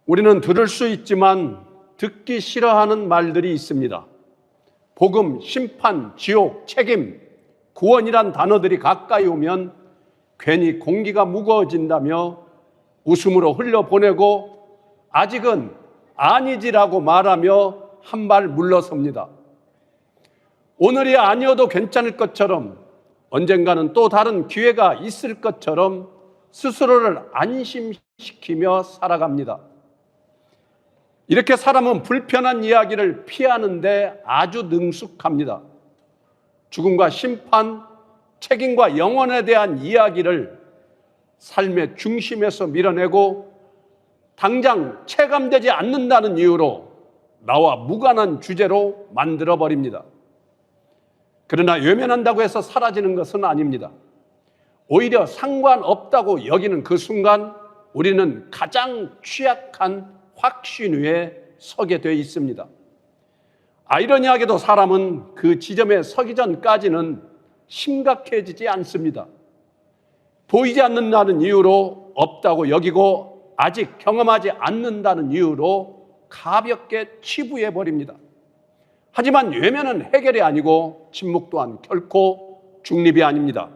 우리는 들을 수 있지만 듣기 싫어하는 말들이 있습니다. 복음, 심판, 지옥, 책임, 구원이란 단어들이 가까이 오면 괜히 공기가 무거워진다며 웃음으로 흘려보내고 아직은 아니지라고 말하며 한 발 물러섭니다. 오늘이 아니어도 괜찮을 것처럼, 언젠가는 또 다른 기회가 있을 것처럼 스스로를 안심시키며 살아갑니다. 이렇게 사람은 불편한 이야기를 피하는데 아주 능숙합니다. 죽음과 심판, 책임과 영원에 대한 이야기를 삶의 중심에서 밀어내고 당장 체감되지 않는다는 이유로 나와 무관한 주제로 만들어버립니다. 그러나 외면한다고 해서 사라지는 것은 아닙니다. 오히려 상관없다고 여기는 그 순간 우리는 가장 취약한 확신 위에 서게 되어 있습니다. 아이러니하게도 사람은 그 지점에 서기 전까지는 심각해지지 않습니다. 보이지 않는다는 이유로 없다고 여기고 아직 경험하지 않는다는 이유로 가볍게 치부해버립니다. 하지만 외면은 해결이 아니고 침묵 또한 결코 중립이 아닙니다.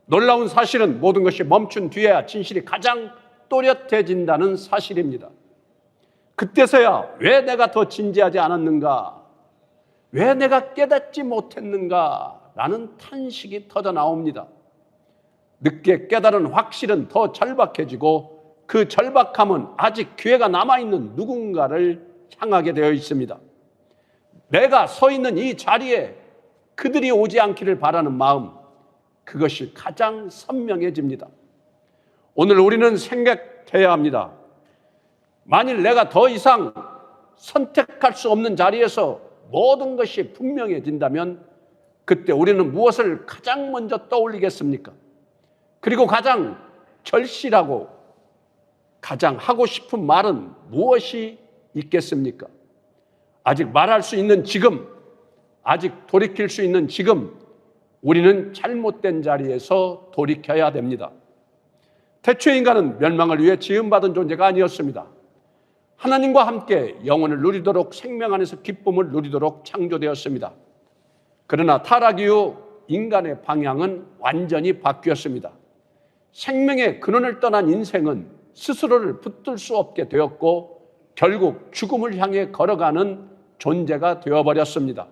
놀라운 사실은 모든 것이 멈춘 뒤에야 진실이 가장 또렷해진다는 사실입니다. 그때서야 왜 내가 더 진지하지 않았는가? 왜 내가 깨닫지 못했는가? 라는 탄식이 터져 나옵니다. 늦게 깨달은 확실은 더 절박해지고 그 절박함은 아직 기회가 남아있는 누군가를 향하게 되어 있습니다. 내가 서 있는 이 자리에 그들이 오지 않기를 바라는 마음, 그것이 가장 선명해집니다. 오늘 우리는 생각해야 합니다. 만일 내가 더 이상 선택할 수 없는 자리에서 모든 것이 분명해진다면 그때 우리는 무엇을 가장 먼저 떠올리겠습니까? 그리고 가장 절실하고 가장 하고 싶은 말은 무엇이 있겠습니까? 아직 말할 수 있는 지금, 아직 돌이킬 수 있는 지금, 우리는 잘못된 자리에서 돌이켜야 됩니다. 태초의 인간은 멸망을 위해 지음받은 존재가 아니었습니다. 하나님과 함께 영혼을 누리도록, 생명 안에서 기쁨을 누리도록 창조되었습니다. 그러나 타락 이후 인간의 방향은 완전히 바뀌었습니다. 생명의 근원을 떠난 인생은 스스로를 붙들 수 없게 되었고 결국 죽음을 향해 걸어가는 존재가 되어버렸습니다.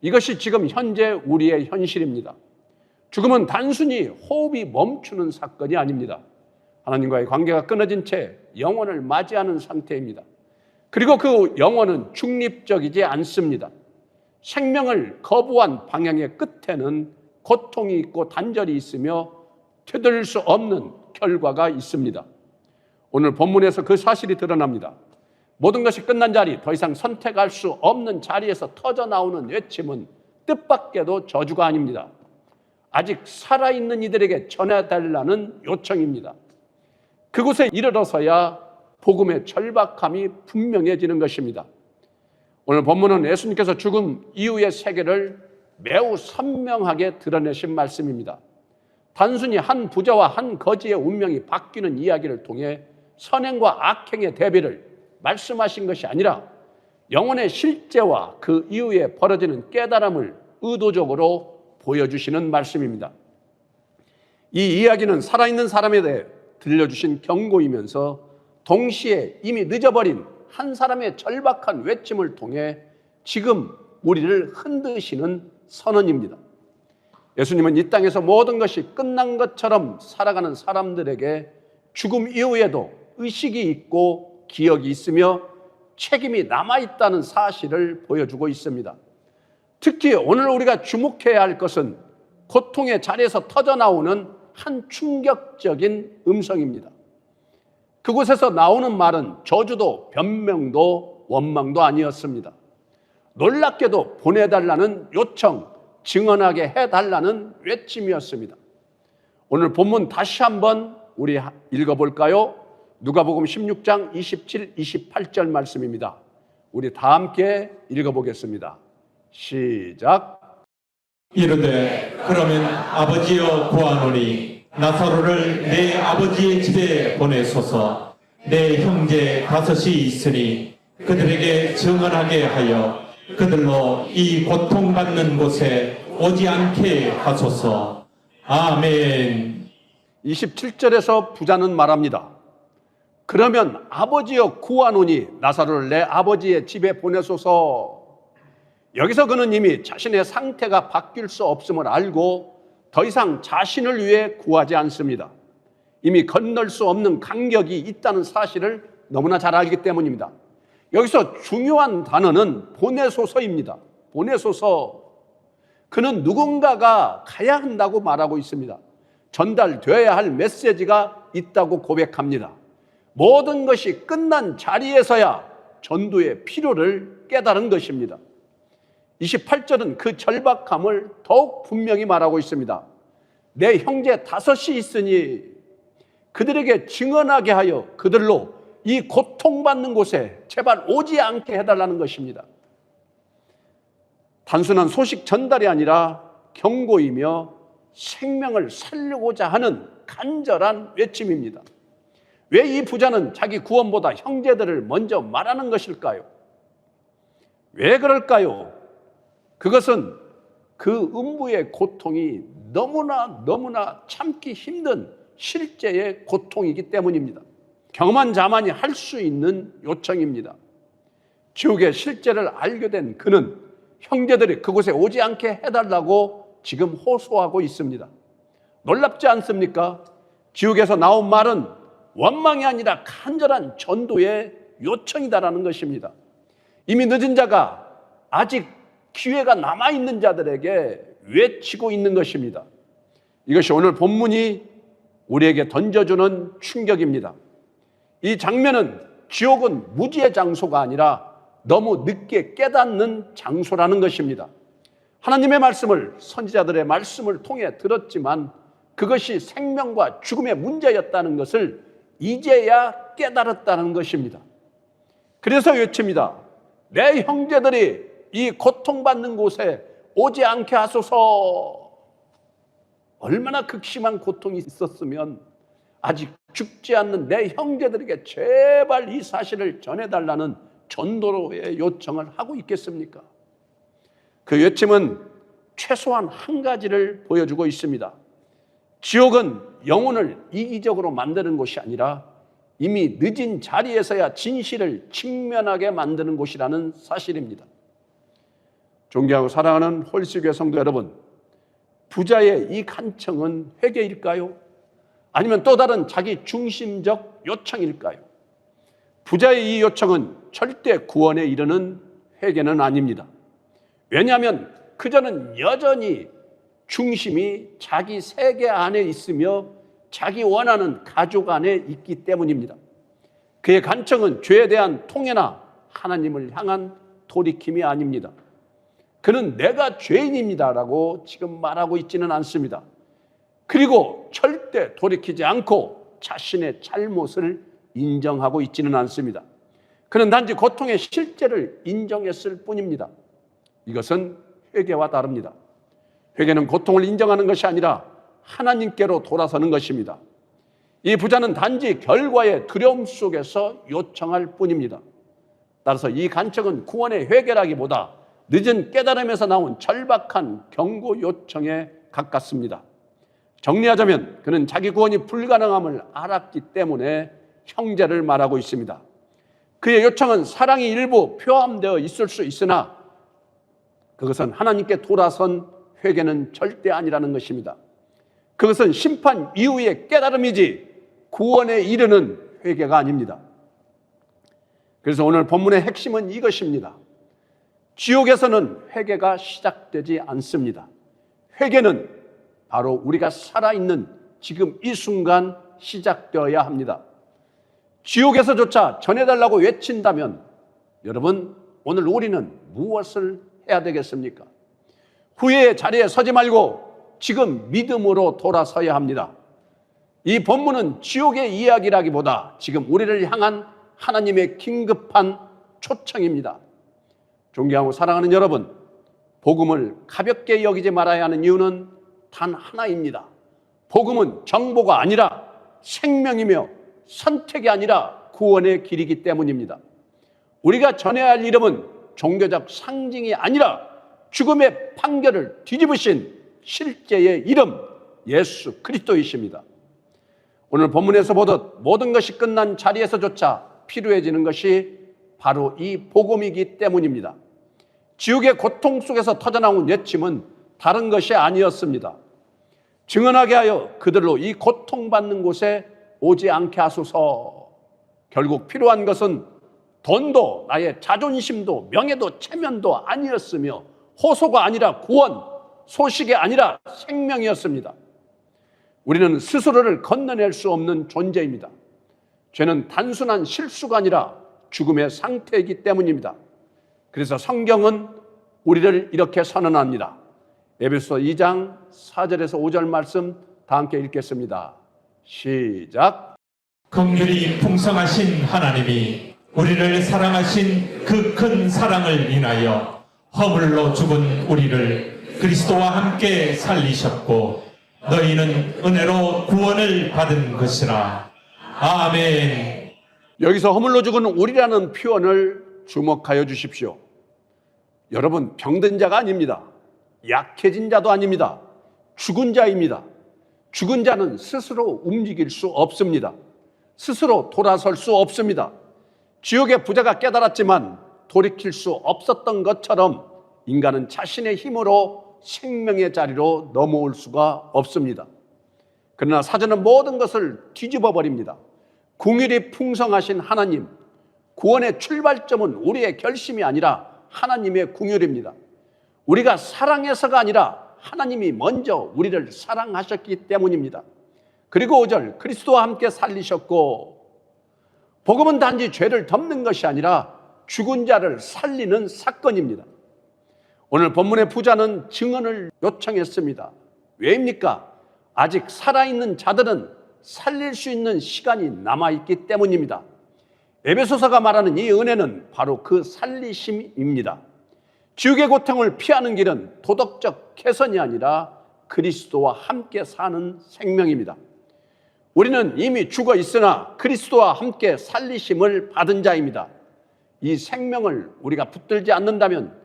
이것이 지금 현재 우리의 현실입니다. 죽음은 단순히 호흡이 멈추는 사건이 아닙니다. 하나님과의 관계가 끊어진 채 영혼을 맞이하는 상태입니다. 그리고 그 영혼은 중립적이지 않습니다. 생명을 거부한 방향의 끝에는 고통이 있고 단절이 있으며 되돌릴 수 없는 결과가 있습니다. 오늘 본문에서 그 사실이 드러납니다. 모든 것이 끝난 자리, 더 이상 선택할 수 없는 자리에서 터져나오는 외침은 뜻밖에도 저주가 아닙니다. 아직 살아있는 이들에게 전해달라는 요청입니다. 그곳에 이르러서야 복음의 절박함이 분명해지는 것입니다. 오늘 본문은 예수님께서 죽음 이후의 세계를 매우 선명하게 드러내신 말씀입니다. 단순히 한 부자와 한 거지의 운명이 바뀌는 이야기를 통해 선행과 악행의 대비를 말씀하신 것이 아니라 영혼의 실제와 그 이후에 벌어지는 깨달음을 의도적으로 보여주시는 말씀입니다. 이 이야기는 살아있는 사람에 대해 들려주신 경고이면서 동시에 이미 늦어버린 한 사람의 절박한 외침을 통해 지금 우리를 흔드시는 선언입니다. 예수님은 이 땅에서 모든 것이 끝난 것처럼 살아가는 사람들에게 죽음 이후에도 의식이 있고 기억이 있으며 책임이 남아있다는 사실을 보여주고 있습니다. 특히 오늘 우리가 주목해야 할 것은 고통의 자리에서 터져나오는 한 충격적인 음성입니다. 그곳에서 나오는 말은 저주도 변명도 원망도 아니었습니다. 놀랍게도 보내달라는 요청, 증언하게 해달라는 외침이었습니다. 오늘 본문 다시 한번 우리 읽어볼까요? 누가복음 16장 27, 28절 말씀입니다. 우리 다 함께 읽어보겠습니다. 시작. 이르되 그러면 아버지여 구하노니 나사로를 내 아버지의 집에 보내소서. 내 형제 5이 있으니 그들에게 증언하게 하여 그들로 이 고통받는 곳에 오지 않게 하소서. 아멘. 27절에서 부자는 말합니다. 그러면 아버지여 구하노니 나사로를 내 아버지의 집에 보내소서. 여기서 그는 이미 자신의 상태가 바뀔 수 없음을 알고 더 이상 자신을 위해 구하지 않습니다. 이미 건널 수 없는 간격이 있다는 사실을 너무나 잘 알기 때문입니다. 여기서 중요한 단어는 보내소서입니다. 보내소서. 그는 누군가가 가야 한다고 말하고 있습니다. 전달되어야 할 메시지가 있다고 고백합니다. 모든 것이 끝난 자리에서야 전도의 필요를 깨달은 것입니다. 28절은 그 절박함을 더욱 분명히 말하고 있습니다. 내 형제 5이 있으니 그들에게 증언하게 하여 그들로 이 고통받는 곳에 제발 오지 않게 해달라는 것입니다. 단순한 소식 전달이 아니라 경고이며 생명을 살리고자 하는 간절한 외침입니다. 왜 이 부자는 자기 구원보다 형제들을 먼저 말하는 것일까요? 왜 그럴까요? 그것은 그 음부의 고통이 너무나 참기 힘든 실제의 고통이기 때문입니다. 경험한 자만이 할 수 있는 요청입니다. 지옥의 실제를 알게 된 그는 형제들이 그곳에 오지 않게 해달라고 지금 호소하고 있습니다. 놀랍지 않습니까? 지옥에서 나온 말은 원망이 아니라 간절한 전도의 요청이다라는 것입니다. 이미 늦은 자가 아직 기회가 남아있는 자들에게 외치고 있는 것입니다. 이것이 오늘 본문이 우리에게 던져주는 충격입니다. 이 장면은 지옥은 무지의 장소가 아니라 너무 늦게 깨닫는 장소라는 것입니다. 하나님의 말씀을 선지자들의 말씀을 통해 들었지만 그것이 생명과 죽음의 문제였다는 것을 이제야 깨달았다는 것입니다. 그래서 외칩니다. 내 형제들이 이 고통받는 곳에 오지 않게 하소서. 얼마나 극심한 고통이 있었으면 아직 죽지 않는 내 형제들에게 제발 이 사실을 전해달라는 전도의 요청을 하고 있겠습니까? 그 외침은 최소한 한 가지를 보여주고 있습니다. 지옥은 영혼을 이기적으로 만드는 곳이 아니라 이미 늦은 자리에서야 진실을 직면하게 만드는 곳이라는 사실입니다. 존경하고 사랑하는 홀씨교회 성도 여러분, 부자의 이 간청은 회개일까요? 아니면 또 다른 자기 중심적 요청일까요? 부자의 이 요청은 절대 구원에 이르는 회개는 아닙니다. 왜냐하면 그자는 여전히 중심이 자기 세계 안에 있으며 자기 원하는 가족 안에 있기 때문입니다. 그의 간청은 죄에 대한 통회나 하나님을 향한 돌이킴이 아닙니다. 그는 내가 죄인입니다라고 지금 말하고 있지는 않습니다. 그리고 절대 돌이키지 않고 자신의 잘못을 인정하고 있지는 않습니다. 그는 단지 고통의 실제를 인정했을 뿐입니다. 이것은 회개와 다릅니다. 회개는 고통을 인정하는 것이 아니라 하나님께로 돌아서는 것입니다. 이 부자는 단지 결과의 두려움 속에서 요청할 뿐입니다. 따라서 이 간청은 구원의 회개라기보다 늦은 깨달음에서 나온 절박한 경고 요청에 가깝습니다. 정리하자면 그는 자기 구원이 불가능함을 알았기 때문에 형제를 말하고 있습니다. 그의 요청은 사랑이 일부 표함되어 있을 수 있으나 그것은 하나님께 돌아선 회개는 절대 아니라는 것입니다. 그것은 심판 이후의 깨달음이지 구원에 이르는 회개가 아닙니다. 그래서 오늘 본문의 핵심은 이것입니다. 지옥에서는 회개가 시작되지 않습니다. 회개는 바로 우리가 살아있는 지금 이 순간 시작되어야 합니다. 지옥에서조차 전해달라고 외친다면 여러분, 오늘 우리는 무엇을 해야 되겠습니까? 후회의 자리에 서지 말고 지금 믿음으로 돌아서야 합니다. 이 본문은 지옥의 이야기라기보다 지금 우리를 향한 하나님의 긴급한 초청입니다. 존경하고 사랑하는 여러분, 복음을 가볍게 여기지 말아야 하는 이유는 단 하나입니다. 복음은 정보가 아니라 생명이며 선택이 아니라 구원의 길이기 때문입니다. 우리가 전해야 할 이름은 종교적 상징이 아니라 죽음의 판결을 뒤집으신 실제의 이름 예수 그리스도이십니다. 오늘 본문에서 보듯 모든 것이 끝난 자리에서조차 필요해지는 것이 바로 이 복음이기 때문입니다. 지옥의 고통 속에서 터져나온 외침은 다른 것이 아니었습니다. 증언하게 하여 그들로 이 고통받는 곳에 오지 않게 하소서. 결국 필요한 것은 돈도 나의 자존심도 명예도 체면도 아니었으며 호소가 아니라 구원, 소식이 아니라 생명이었습니다. 우리는 스스로를 건너낼 수 없는 존재입니다. 죄는 단순한 실수가 아니라 죽음의 상태이기 때문입니다. 그래서 성경은 우리를 이렇게 선언합니다. 에베소 2장 4절에서 5절 말씀 다 함께 읽겠습니다. 시작. 긍휼이 풍성하신 하나님이 우리를 사랑하신 그 큰 사랑을 인하여 허물로 죽은 우리를 그리스도와 함께 살리셨고 너희는 은혜로 구원을 받은 것이라. 아멘. 여기서 허물로 죽은 우리라는 표현을 주목하여 주십시오. 여러분, 병든 자가 아닙니다. 약해진 자도 아닙니다. 죽은 자입니다. 죽은 자는 스스로 움직일 수 없습니다. 스스로 돌아설 수 없습니다. 지옥의 부자가 깨달았지만 돌이킬 수 없었던 것처럼 인간은 자신의 힘으로 생명의 자리로 넘어올 수가 없습니다. 그러나 사전은 모든 것을 뒤집어 버립니다. 긍휼이 풍성하신 하나님, 구원의 출발점은 우리의 결심이 아니라 하나님의 긍휼입니다. 우리가 사랑해서가 아니라 하나님이 먼저 우리를 사랑하셨기 때문입니다. 그리고 5절, 그리스도와 함께 살리셨고, 복음은 단지 죄를 덮는 것이 아니라 죽은 자를 살리는 사건입니다. 오늘 본문의 부자는 증언을 요청했습니다. 왜입니까? 아직 살아있는 자들은 살릴 수 있는 시간이 남아있기 때문입니다. 에베소서가 말하는 이 은혜는 바로 그 살리심입니다. 지옥의 고통을 피하는 길은 도덕적 개선이 아니라 그리스도와 함께 사는 생명입니다. 우리는 이미 죽어 있으나 그리스도와 함께 살리심을 받은 자입니다. 이 생명을 우리가 붙들지 않는다면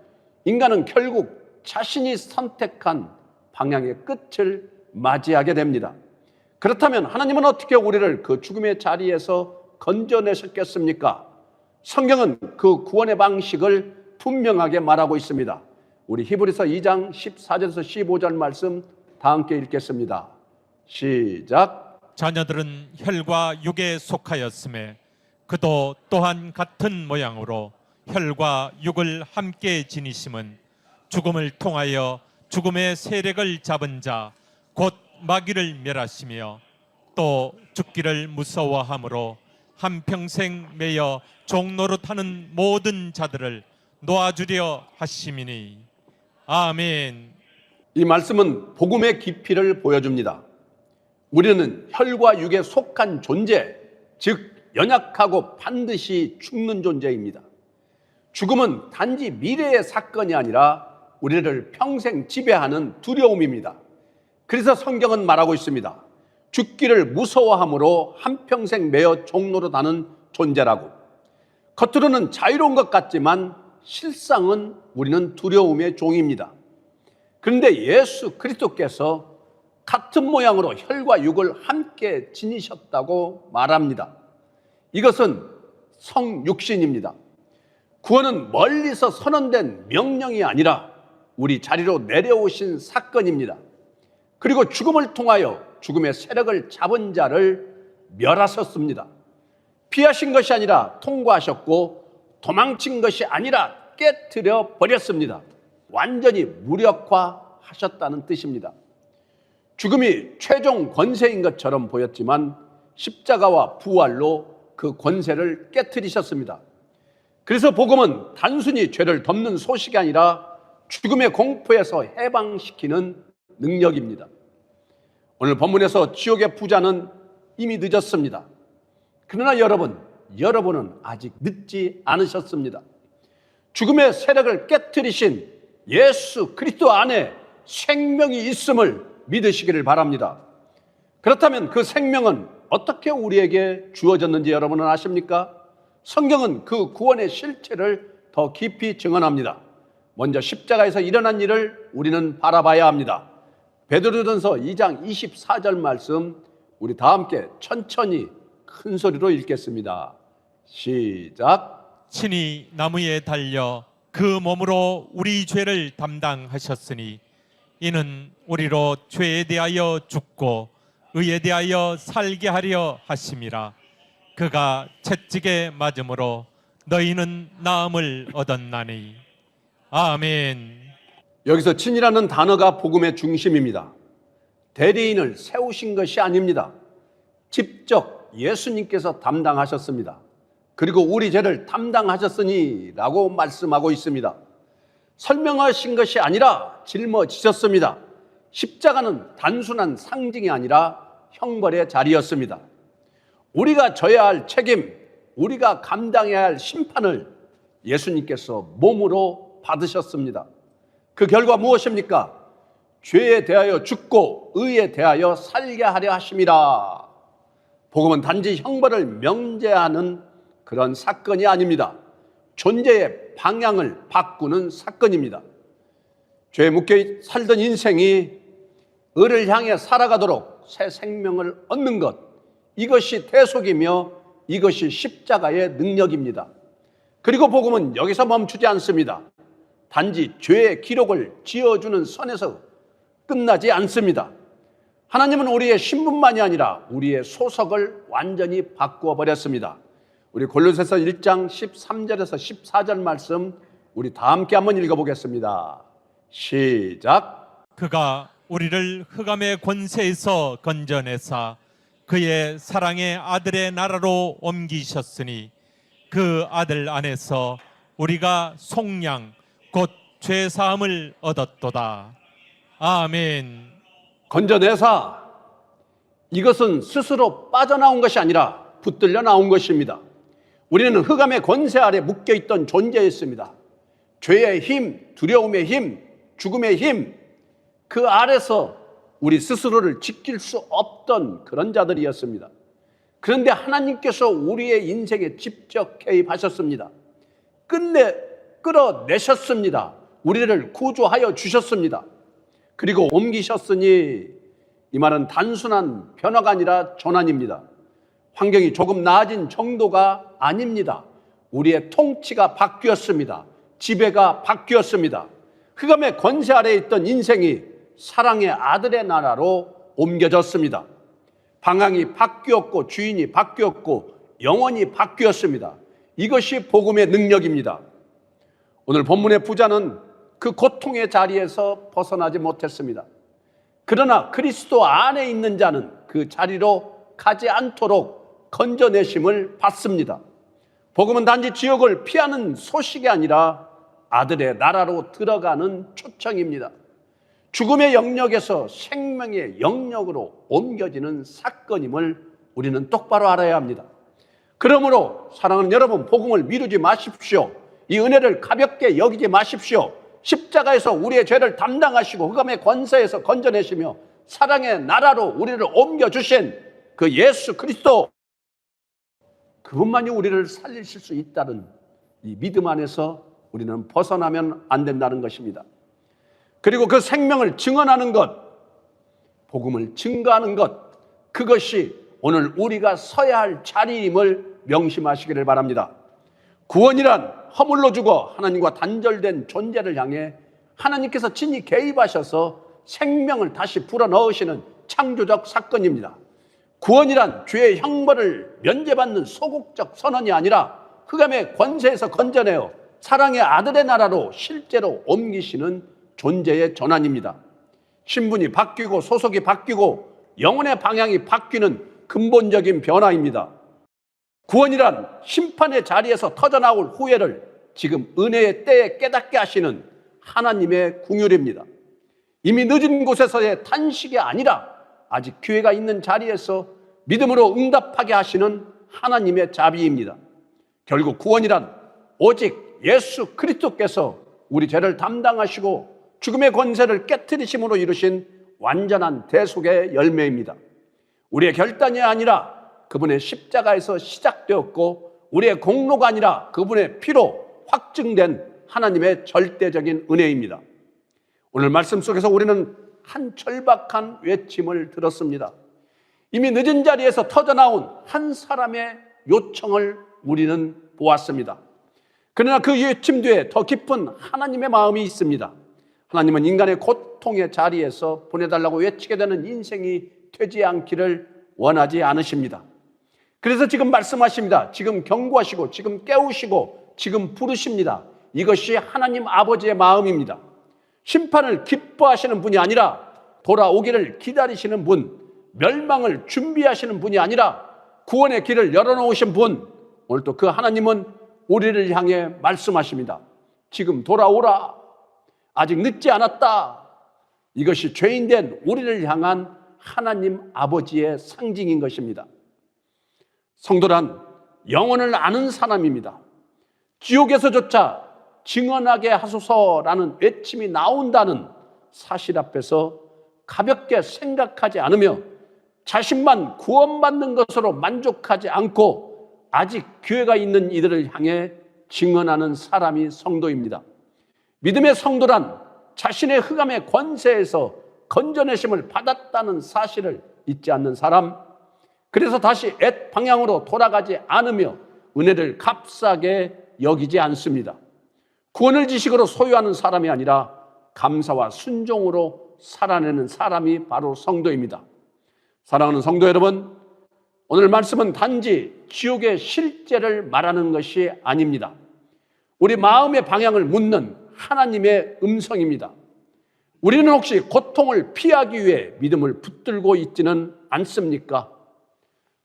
인간은 결국 자신이 선택한 방향의 끝을 맞이하게 됩니다. 그렇다면 하나님은 어떻게 우리를 그 죽음의 자리에서 건져내셨겠습니까? 성경은 그 구원의 방식을 분명하게 말하고 있습니다. 우리 히브리서 2장 14절에서 15절 말씀 다 함께 읽겠습니다. 시작. 자녀들은 혈과 육에 속하였음에 그도 또한 같은 모양으로 혈과 육을 함께 지니심은 죽음을 통하여 죽음의 세력을 잡은 자 곧 마귀를 멸하시며 또 죽기를 무서워함으로 한평생 매여 종노릇하는 모든 자들을 놓아주려 하심이니. 아멘. 이 말씀은 복음의 깊이를 보여줍니다. 우리는 혈과 육에 속한 존재, 즉 연약하고 반드시 죽는 존재입니다. 죽음은 단지 미래의 사건이 아니라 우리를 평생 지배하는 두려움입니다. 그래서 성경은 말하고 있습니다. 죽기를 무서워함으로 한평생 매어 종노릇하는 존재라고. 겉으로는 자유로운 것 같지만 실상은 우리는 두려움의 종입니다. 그런데 예수 그리스도께서 같은 모양으로 혈과 육을 함께 지니셨다고 말합니다. 이것은 성육신입니다. 구원은 멀리서 선언된 명령이 아니라 우리 자리로 내려오신 사건입니다. 그리고 죽음을 통하여 죽음의 세력을 잡은 자를 멸하셨습니다. 피하신 것이 아니라 통과하셨고 도망친 것이 아니라 깨트려 버렸습니다. 완전히 무력화하셨다는 뜻입니다. 죽음이 최종 권세인 것처럼 보였지만 십자가와 부활로 그 권세를 깨트리셨습니다. 그래서 복음은 단순히 죄를 덮는 소식이 아니라 죽음의 공포에서 해방시키는 능력입니다. 오늘 본문에서 지옥의 부자는 이미 늦었습니다. 그러나 여러분은 아직 늦지 않으셨습니다. 죽음의 세력을 깨트리신 예수 그리스도 안에 생명이 있음을 믿으시기를 바랍니다. 그렇다면 그 생명은 어떻게 우리에게 주어졌는지 여러분은 아십니까? 성경은 그 구원의 실체를 더 깊이 증언합니다. 먼저 십자가에서 일어난 일을 우리는 바라봐야 합니다. 베드로전서 2장 24절 말씀 우리 다 함께 천천히 큰 소리로 읽겠습니다. 시작. 친히 나무에 달려 그 몸으로 우리 죄를 담당하셨으니 이는 우리로 죄에 대하여 죽고 의에 대하여 살게 하려 하심이라. 그가 채찍에 맞음으로 너희는 나음을 얻었나니. 아멘. 여기서 친이라는 단어가 복음의 중심입니다. 대리인을 세우신 것이 아닙니다. 직접 예수님께서 담당하셨습니다. 그리고 우리 죄를 담당하셨으니 라고 말씀하고 있습니다. 설명하신 것이 아니라 짊어지셨습니다. 십자가는 단순한 상징이 아니라 형벌의 자리였습니다. 우리가 져야 할 책임, 우리가 감당해야 할 심판을 예수님께서 몸으로 받으셨습니다. 그 결과 무엇입니까? 죄에 대하여 죽고 의에 대하여 살게 하려 하심이라. 복음은 단지 형벌을 명제하는 그런 사건이 아닙니다. 존재의 방향을 바꾸는 사건입니다. 죄에 묶여 살던 인생이 의를 향해 살아가도록 새 생명을 얻는 것, 이것이 대속이며 이것이 십자가의 능력입니다. 그리고 복음은 여기서 멈추지 않습니다. 단지 죄의 기록을 지어주는 선에서 끝나지 않습니다. 하나님은 우리의 신분만이 아니라 우리의 소속을 완전히 바꾸어 버렸습니다. 우리 골로새서 1장 13절에서 14절 말씀 우리 다 함께 한번 읽어보겠습니다. 시작. 그가 우리를 흑암의 권세에서 건져내사 그의 사랑의 아들의 나라로 옮기셨으니 그 아들 안에서 우리가 속량 곧 죄사함을 얻었도다. 아멘. 건져내사, 이것은 스스로 빠져나온 것이 아니라 붙들려 나온 것입니다. 우리는 흑암의 권세 아래 묶여있던 존재였습니다. 죄의 힘, 두려움의 힘, 죽음의 힘, 그 아래서 우리 스스로를 지킬 수 없던 그런 자들이었습니다. 그런데 하나님께서 우리의 인생에 직접 개입하셨습니다. 끝내 끌어내셨습니다. 우리를 구조하여 주셨습니다. 그리고 옮기셨으니, 이 말은 단순한 변화가 아니라 전환입니다. 환경이 조금 나아진 정도가 아닙니다. 우리의 통치가 바뀌었습니다. 지배가 바뀌었습니다. 흑암의 권세 아래에 있던 인생이 사랑의 아들의 나라로 옮겨졌습니다. 방향이 바뀌었고 주인이 바뀌었고 영혼이 바뀌었습니다. 이것이 복음의 능력입니다. 오늘 본문의 부자는 그 고통의 자리에서 벗어나지 못했습니다. 그러나 그리스도 안에 있는 자는 그 자리로 가지 않도록 건져내심을 받습니다. 복음은 단지 지옥을 피하는 소식이 아니라 아들의 나라로 들어가는 초청입니다. 죽음의 영역에서 생명의 영역으로 옮겨지는 사건임을 우리는 똑바로 알아야 합니다. 그러므로 사랑하는 여러분, 복음을 미루지 마십시오. 이 은혜를 가볍게 여기지 마십시오. 십자가에서 우리의 죄를 담당하시고 흑암의 권세에서 건져내시며 사랑의 나라로 우리를 옮겨주신 그 예수 그리스도, 그분만이 우리를 살리실 수 있다는 이 믿음 안에서 우리는 벗어나면 안 된다는 것입니다. 그리고 그 생명을 증언하는 것, 복음을 증거하는 것, 그것이 오늘 우리가 서야 할 자리임을 명심하시기를 바랍니다. 구원이란 허물로 죽어 하나님과 단절된 존재를 향해 하나님께서 친히 개입하셔서 생명을 다시 불어넣으시는 창조적 사건입니다. 구원이란 죄의 형벌을 면제받는 소극적 선언이 아니라 흑암의 권세에서 건져내어 사랑의 아들의 나라로 실제로 옮기시는 존재의 전환입니다. 신분이 바뀌고 소속이 바뀌고 영혼의 방향이 바뀌는 근본적인 변화입니다. 구원이란 심판의 자리에서 터져나올 후회를 지금 은혜의 때에 깨닫게 하시는 하나님의 긍휼입니다. 이미 늦은 곳에서의 탄식이 아니라 아직 기회가 있는 자리에서 믿음으로 응답하게 하시는 하나님의 자비입니다. 결국 구원이란 오직 예수 그리스도께서 우리 죄를 담당하시고 죽음의 권세를 깨뜨리심으로 이루신 완전한 대속의 열매입니다. 우리의 결단이 아니라 그분의 십자가에서 시작되었고 우리의 공로가 아니라 그분의 피로 확증된 하나님의 절대적인 은혜입니다. 오늘 말씀 속에서 우리는 한 절박한 외침을 들었습니다. 이미 늦은 자리에서 터져나온 한 사람의 요청을 우리는 보았습니다. 그러나 그 외침 뒤에 더 깊은 하나님의 마음이 있습니다. 하나님은 인간의 고통의 자리에서 보내달라고 외치게 되는 인생이 되지 않기를 원하지 않으십니다. 그래서 지금 말씀하십니다. 지금 경고하시고 지금 깨우시고 지금 부르십니다. 이것이 하나님 아버지의 마음입니다. 심판을 기뻐하시는 분이 아니라 돌아오기를 기다리시는 분, 멸망을 준비하시는 분이 아니라 구원의 길을 열어놓으신 분, 오늘 또 그 하나님은 우리를 향해 말씀하십니다. 지금 돌아오라. 아직 늦지 않았다. 이것이 죄인된 우리를 향한 하나님 아버지의 상징인 것입니다. 성도란 영혼을 아는 사람입니다. 지옥에서조차 증언하게 하소서라는 외침이 나온다는 사실 앞에서 가볍게 생각하지 않으며 자신만 구원받는 것으로 만족하지 않고 아직 기회가 있는 이들을 향해 증언하는 사람이 성도입니다. 믿음의 성도란 자신의 흑암의 권세에서 건져내심을 받았다는 사실을 잊지 않는 사람, 그래서 다시 옛 방향으로 돌아가지 않으며 은혜를 값싸게 여기지 않습니다. 구원을 지식으로 소유하는 사람이 아니라 감사와 순종으로 살아내는 사람이 바로 성도입니다. 사랑하는 성도 여러분, 오늘 말씀은 단지 지옥의 실제를 말하는 것이 아닙니다. 우리 마음의 방향을 묻는 하나님의 음성입니다. 우리는 혹시 고통을 피하기 위해 믿음을 붙들고 있지는 않습니까?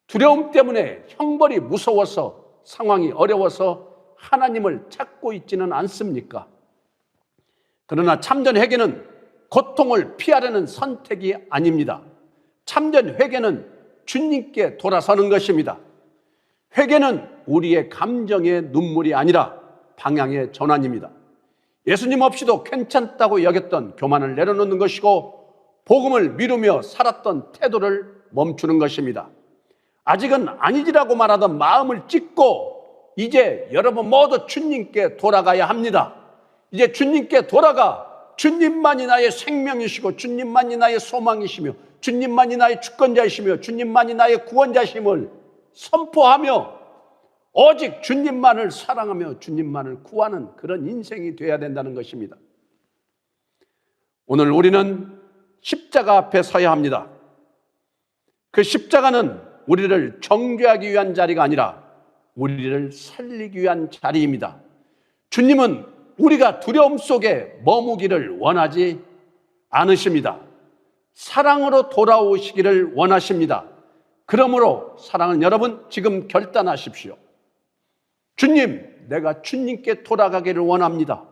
두려움 때문에 형벌이 무서워서 상황이 어려워서 하나님을 찾고 있지는 않습니까? 그러나 참된 회개는 고통을 피하려는 선택이 아닙니다. 참된 회개는 주님께 돌아서는 것입니다. 회개는 우리의 감정의 눈물이 아니라 방향의 전환입니다. 예수님 없이도 괜찮다고 여겼던 교만을 내려놓는 것이고 복음을 미루며 살았던 태도를 멈추는 것입니다. 아직은 아니지라고 말하던 마음을 찢고 이제 여러분 모두 주님께 돌아가야 합니다. 이제 주님께 돌아가 주님만이 나의 생명이시고 주님만이 나의 소망이시며 주님만이 나의 주권자이시며 주님만이 나의 구원자심을 선포하며 오직 주님만을 사랑하며 주님만을 구하는 그런 인생이 되어야 된다는 것입니다. 오늘 우리는 십자가 앞에 서야 합니다. 그 십자가는 우리를 정죄하기 위한 자리가 아니라 우리를 살리기 위한 자리입니다. 주님은 우리가 두려움 속에 머무기를 원하지 않으십니다. 사랑으로 돌아오시기를 원하십니다. 그러므로 사랑하는 여러분, 지금 결단하십시오. 주님, 내가 주님께 돌아가기를 원합니다.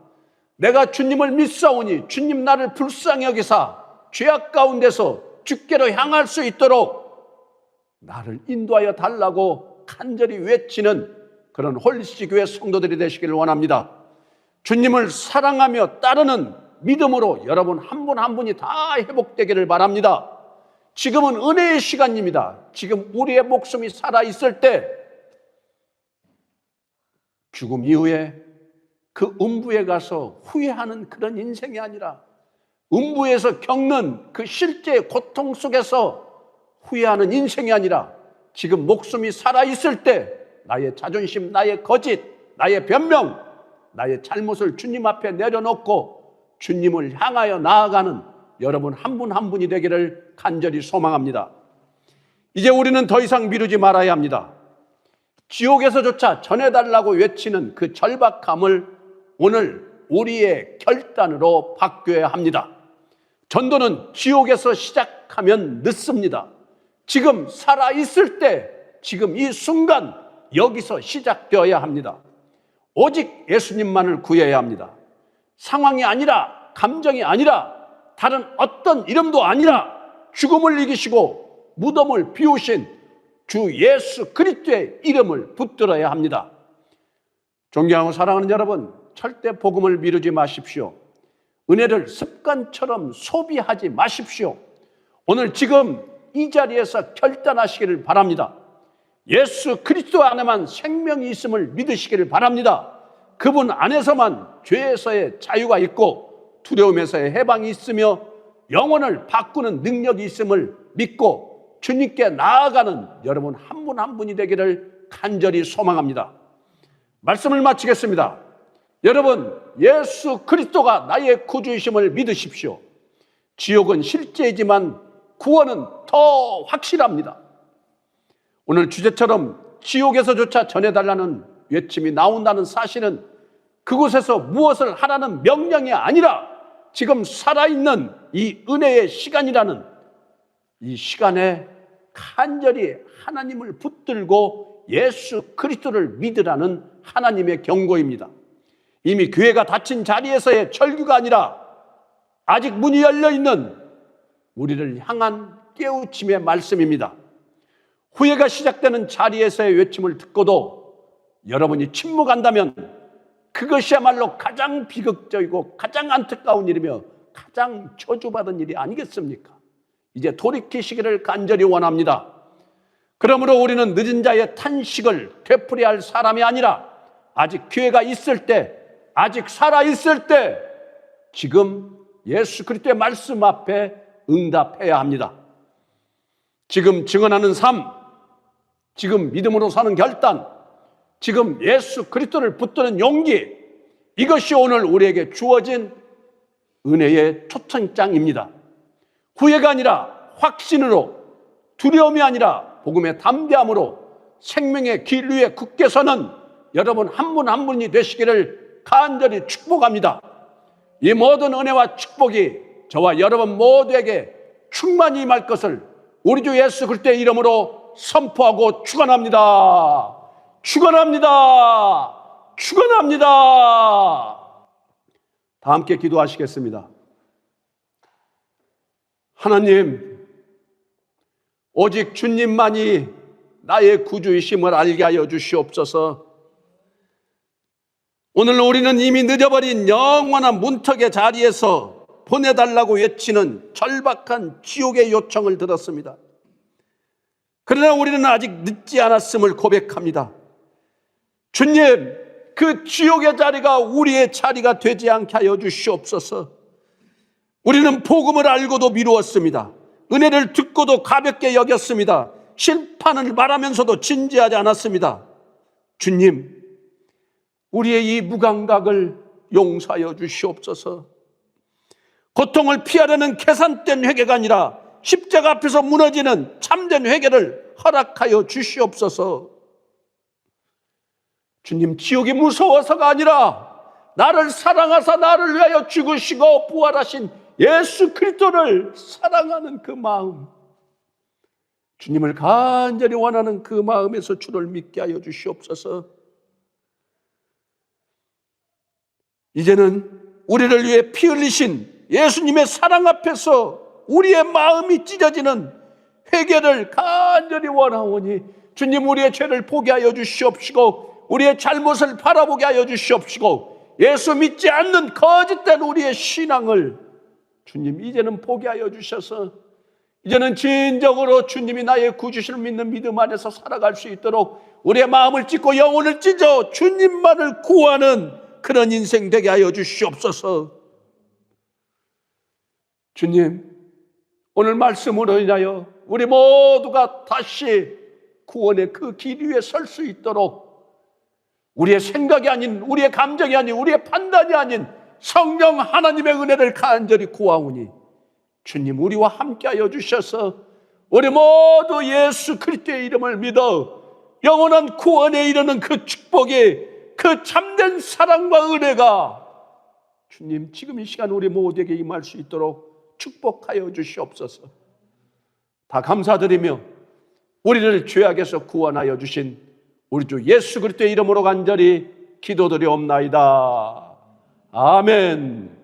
내가 주님을 믿사오니 주님 나를 불쌍히 여기사 죄악 가운데서 주께로 향할 수 있도록 나를 인도하여 달라고 간절히 외치는 그런 홀리시 교회 성도들이 되시기를 원합니다. 주님을 사랑하며 따르는 믿음으로 여러분 한 분 한 분이 다 회복되기를 바랍니다. 지금은 은혜의 시간입니다. 지금 우리의 목숨이 살아있을 때 죽음 이후에 그 음부에 가서 후회하는 그런 인생이 아니라 음부에서 겪는 그 실제의 고통 속에서 후회하는 인생이 아니라 지금 목숨이 살아있을 때 나의 자존심, 나의 거짓, 나의 변명, 나의 잘못을 주님 앞에 내려놓고 주님을 향하여 나아가는 여러분 한 분 한 분이 되기를 간절히 소망합니다. 이제 우리는 더 이상 미루지 말아야 합니다. 지옥에서조차 전해달라고 외치는 그 절박함을 오늘 우리의 결단으로 바뀌어야 합니다. 전도는 지옥에서 시작하면 늦습니다. 지금 살아있을 때, 지금 이 순간 여기서 시작되어야 합니다. 오직 예수님만을 구해야 합니다. 상황이 아니라, 감정이 아니라, 다른 어떤 이름도 아니라 죽음을 이기시고 무덤을 비우신 주 예수 그리스도의 이름을 붙들어야 합니다. 존경하고 사랑하는 여러분, 절대 복음을 미루지 마십시오. 은혜를 습관처럼 소비하지 마십시오. 오늘 지금 이 자리에서 결단하시기를 바랍니다. 예수 그리스도 안에만 생명이 있음을 믿으시기를 바랍니다. 그분 안에서만 죄에서의 자유가 있고 두려움에서의 해방이 있으며 영혼을 바꾸는 능력이 있음을 믿고 주님께 나아가는 여러분 한 분 한 분이 되기를 간절히 소망합니다. 말씀을 마치겠습니다. 여러분, 예수 그리스도가 나의 구주이심을 믿으십시오. 지옥은 실제이지만 구원은 더 확실합니다. 오늘 주제처럼 지옥에서조차 전해달라는 외침이 나온다는 사실은 그곳에서 무엇을 하라는 명령이 아니라 지금 살아있는 이 은혜의 시간이라는 이 시간에 간절히 하나님을 붙들고 예수 그리스도를 믿으라는 하나님의 경고입니다. 이미 교회가 닫힌 자리에서의 절규가 아니라 아직 문이 열려있는 우리를 향한 깨우침의 말씀입니다. 후회가 시작되는 자리에서의 외침을 듣고도 여러분이 침묵한다면 그것이야말로 가장 비극적이고 가장 안타까운 일이며 가장 저주받은 일이 아니겠습니까? 이제 돌이키시기를 간절히 원합니다. 그러므로 우리는 늦은 자의 탄식을 되풀이할 사람이 아니라 아직 기회가 있을 때, 아직 살아있을 때 지금 예수 그리스도의 말씀 앞에 응답해야 합니다. 지금 증언하는 삶, 지금 믿음으로 사는 결단, 지금 예수 그리스도를 붙드는 용기, 이것이 오늘 우리에게 주어진 은혜의 초청장입니다. 후회가 아니라 확신으로, 두려움이 아니라 복음의 담대함으로 생명의 길 위에 굳게 서는 여러분 한 분 한 분이 되시기를 간절히 축복합니다. 이 모든 은혜와 축복이 저와 여러분 모두에게 충만히 임할 것을 우리 주 예수 그리스도의 이름으로 선포하고 축원합니다. 축원합니다. 축원합니다. 다 함께 기도하시겠습니다. 하나님, 오직 주님만이 나의 구주이심을 알게 하여 주시옵소서. 오늘 우리는 이미 늦어버린 영원한 문턱의 자리에서 보내달라고 외치는 절박한 지옥의 요청을 들었습니다. 그러나 우리는 아직 늦지 않았음을 고백합니다. 주님, 그 지옥의 자리가 우리의 자리가 되지 않게 하여 주시옵소서. 우리는 복음을 알고도 미루었습니다. 은혜를 듣고도 가볍게 여겼습니다. 심판을 말하면서도 진지하지 않았습니다. 주님, 우리의 이 무감각을 용서하여 주시옵소서. 고통을 피하려는 계산된 회개가 아니라 십자가 앞에서 무너지는 참된 회개를 허락하여 주시옵소서. 주님, 지옥이 무서워서가 아니라 나를 사랑하사 나를 위하여 죽으시고 부활하신 예수 그리스도를 사랑하는 그 마음, 주님을 간절히 원하는 그 마음에서 주를 믿게 하여 주시옵소서. 이제는 우리를 위해 피 흘리신 예수님의 사랑 앞에서 우리의 마음이 찢어지는 회개를 간절히 원하오니 주님, 우리의 죄를 포기하여 주시옵시고 우리의 잘못을 바라보게 하여 주시옵시고 예수 믿지 않는 거짓된 우리의 신앙을 주님 이제는 포기하여 주셔서 이제는 진정으로 주님이 나의 구주심을 믿는 믿음 안에서 살아갈 수 있도록 우리의 마음을 찢고 영혼을 찢어 주님만을 구하는 그런 인생 되게 하여 주시옵소서. 주님, 오늘 말씀으로 인하여 우리 모두가 다시 구원의 그 길 위에 설 수 있도록 우리의 생각이 아닌, 우리의 감정이 아닌, 우리의 판단이 아닌 성령 하나님의 은혜를 간절히 구하오니 주님, 우리와 함께하여 주셔서 우리 모두 예수 그리스도의 이름을 믿어 영원한 구원에 이르는 그 축복이, 그 참된 사랑과 은혜가 주님 지금 이 시간 우리 모두에게 임할 수 있도록 축복하여 주시옵소서. 다 감사드리며 우리를 죄악에서 구원하여 주신 우리 주 예수 그리스도의 이름으로 간절히 기도드리옵나이다. 아멘.